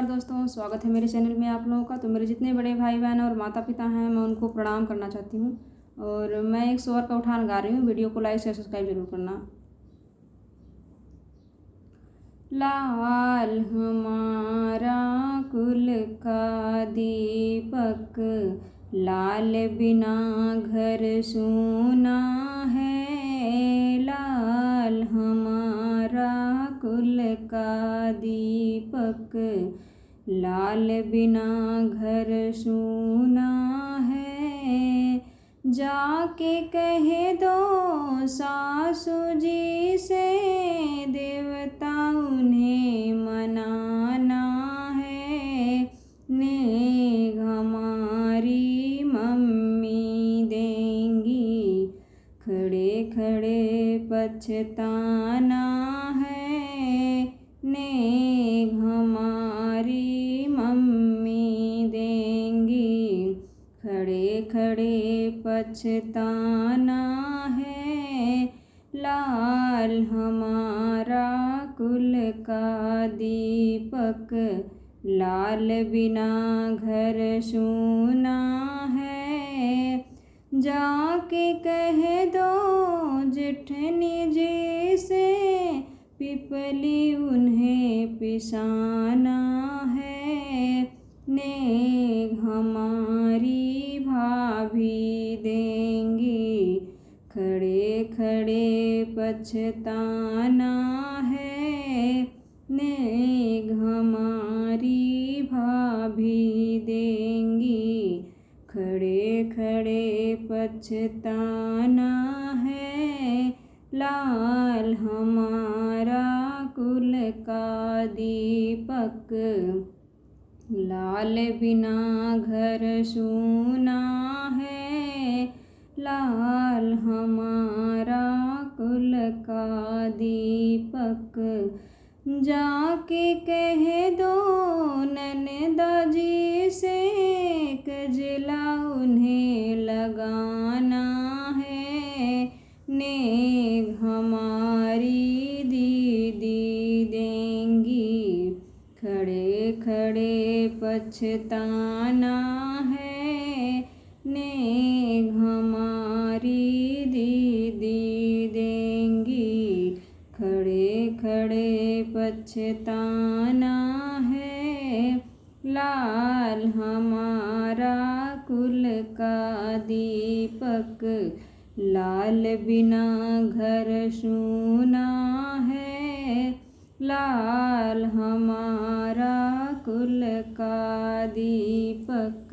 नमस्कार दोस्तों, स्वागत है मेरे चैनल में आप लोगों का। तो मेरे जितने बड़े भाई बहन और माता पिता हैं, मैं उनको प्रणाम करना चाहती हूँ। और मैं एक स्वर का उठान गा रही हूँ। वीडियो को लाइक शेयर सब्सक्राइब जरूर करना। लाल हमारा कुल का दीपक, लाल बिना घर सूना है। लाल हमारा कुल का दीपक, लाल बिना घर सूना है। जाके कह दो सासू जी से, देवता उन्हें मनाना है। नेघ हमारी मम्मी देंगी, खड़े खड़े पछताना है। नेघ हमारी मम्मी देंगी, खड़े खड़े पछताना है। लाल हमारा कुल का दीपक, लाल बिना घर सूना है। जाके कह दो जेठनी जी से, पिपली उन्हें पिसाना है। नेघ हमारी भाभी देंगी, खड़े खड़े पछताना है। नेघ हमारी भाभी देंगी, खड़े खड़े पछताना है। लाल हमारा कुल का दीपक, लाल बिना घर सूना है। लाल हमारा कुल का दीपक, जाके कह दो ननदा जी से, कजला उन्हें लगाना है। नेघ हमारी दीदी देंगी, खड़े खड़े पछताना है। नेघ हमारी दीदी देंगी, खड़े खड़े पछताना है। लाल हमारा कुल का दीपक, लाल बिना घर सूना है। लाल हमारा कुल का दीपक।